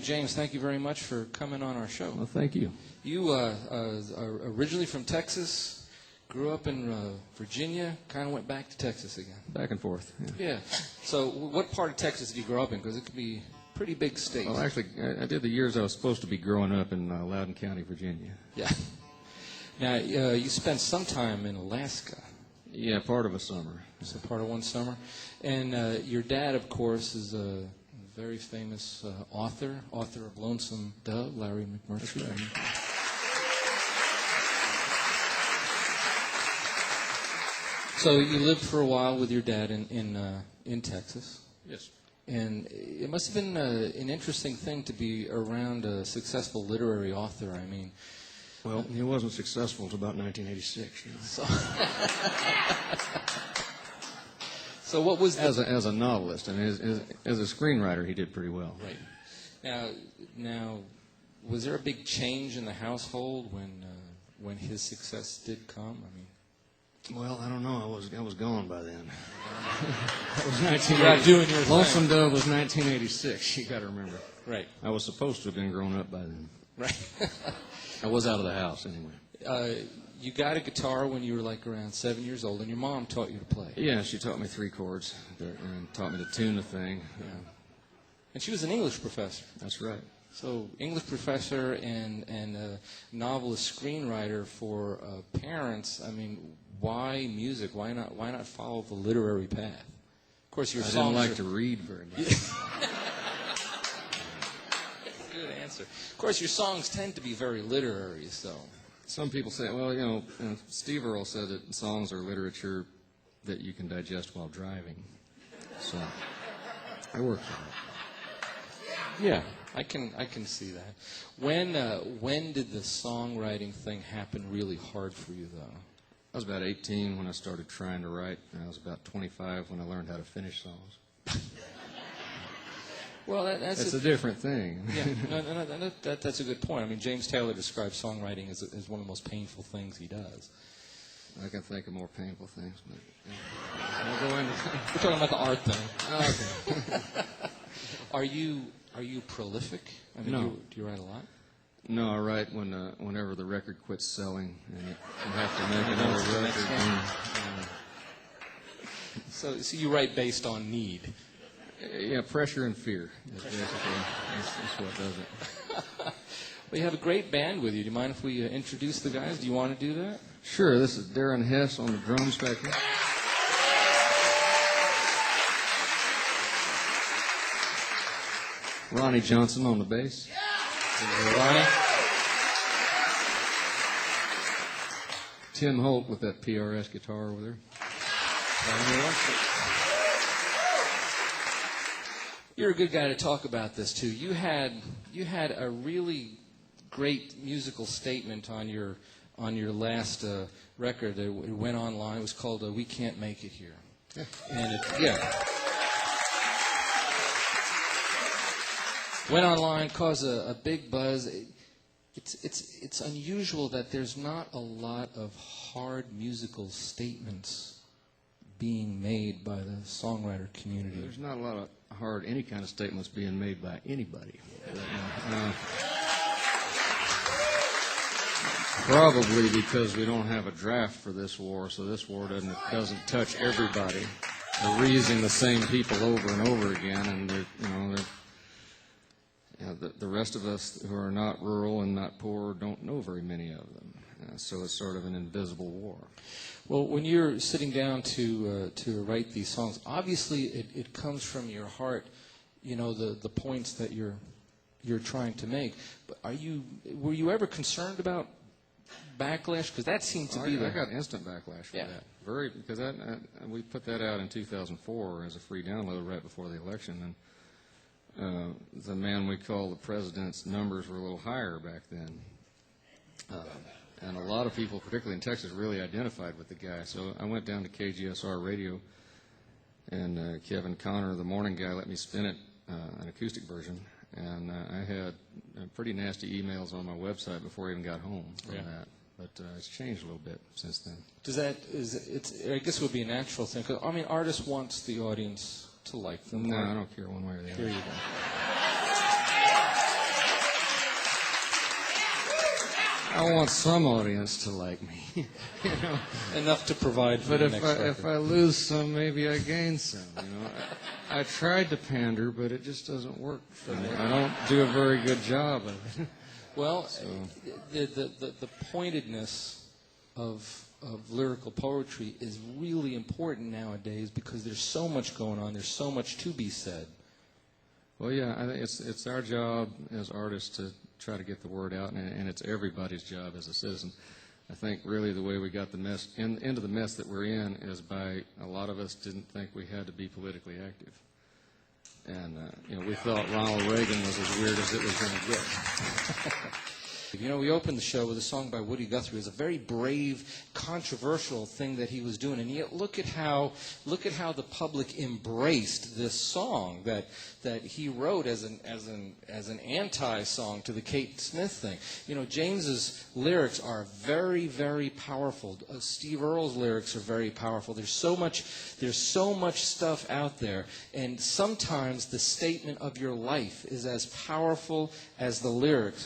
James, thank you very much for coming on our show. Well, thank you. You are originally from Texas, grew up in Virginia, kind of went back to Texas again. Back and forth. Yeah. So what part of Texas did you grow up in? Because it could be a pretty big state. Well, actually, I did the years I was supposed to be growing up in Loudoun County, Virginia. Yeah. Now, you spent some time in Alaska. Yeah, part of a summer. So part of one summer. And your dad, of course, is a very famous author of Lonesome Dove, Larry McMurtry. That's right. So you lived for a while with your dad in Texas. Yes. And it must have been an interesting thing to be around a successful literary author. I mean, well, he wasn't successful until about 1986. You know. So what was as a novelist, and as a screenwriter, he did pretty well. Right. Now, was there a big change in the household when his success did come? I mean, well, I don't know. I was gone by then. That was 1980. You're out doing your Lonesome thing. Dove was 1986. You got to remember. Right. I was supposed to have been grown up by then. Right. I was out of the house anyway. You got a guitar when you were like around 7 years old, and your mom taught you to play. Yeah, she taught me 3 chords and taught me to tune the thing. Yeah. And she was an English professor. That's right. So English professor and a novelist screenwriter for parents. I mean, why music? Why not follow the literary path? Of course, your I songs didn't like to read very much. Good answer. Of course, your songs tend to be very literary, so. Some people say, well, you know, Steve Earle said that songs are literature that you can digest while driving. So I work for that. Yeah, I can see that. When did the songwriting thing happen really hard for you, though? I was about 18 when I started trying to write, and I was about 25 when I learned how to finish songs. Well, that's a different thing. Yeah, that's a good point. I mean, James Taylor describes songwriting as one of the most painful things he does. I can think of more painful things, but we'll go into that. We're talking about the art thing. Okay. Are you prolific? I mean, No. Do you write a lot? No, I write whenever the record quits selling, and you have to make another record. So you write based on need. Yeah, pressure and fear is basically that's what does it. Well, you have a great band with you. Do you mind if we introduce the guys? Do you want to do that? Sure. This is Darren Hess on the drums back here. Ronnie Johnson on the bass. Ronnie? Tim Holt with that PRS guitar over there. You're a good guy to talk about this too. You had a really great musical statement on your last record. It went online. It was called "We Can't Make It Here." Yeah. And went online, caused a big buzz. It's unusual that there's not a lot of hard musical statements being made by the songwriter community. There's not a lot of any kind of statements being made by anybody. Probably because we don't have a draft for this war, so this war doesn't touch everybody. They're reusing the same people over and over again, and the rest of us who are not rural and not poor don't know very many of them. So it's sort of an invisible war. Well, when you're sitting down to write these songs, obviously it comes from your heart, you know, the points that you're trying to make. But were you ever concerned about backlash? Because that seemed to be I got instant backlash for that. Because we put that out in 2004 as a free download right before the election, and the man we call the president's numbers were a little higher back then. And a lot of people, particularly in Texas, really identified with the guy. So I went down to KGSR radio, and Kevin Connor, the morning guy, let me spin it, an acoustic version. And I had pretty nasty emails on my website before I even got home from that. But it's changed a little bit since then. I guess it would be a natural thing. 'Cause, I mean, artists wants the audience to like them. No, I don't care one way or the other. Here you go. I want some audience to like me, you know. Enough to provide for But the if next I, record. if I lose some, maybe I gain some. You know, I tried to pander, but it just doesn't work for me. I don't do a very good job of it. Well, the pointedness of lyrical poetry is really important nowadays because there's so much going on. There's so much to be said. Well, yeah, I think it's our job as artists to try to get the word out, and it's everybody's job as a citizen. I think really the way we got the mess into the mess that we're in is by a lot of us didn't think we had to be politically active. And, you know, we thought Ronald Reagan was as weird as it was going to get. You know, we opened the show with a song by Woody Guthrie. It was a very brave, controversial thing that he was doing, and yet look at how the public embraced this song that he wrote as an anti-song to the Kate Smith thing. You know, James's lyrics are very, very powerful. Steve Earle's lyrics are very powerful. There's so much stuff out there, and sometimes the statement of your life is as powerful as the lyrics.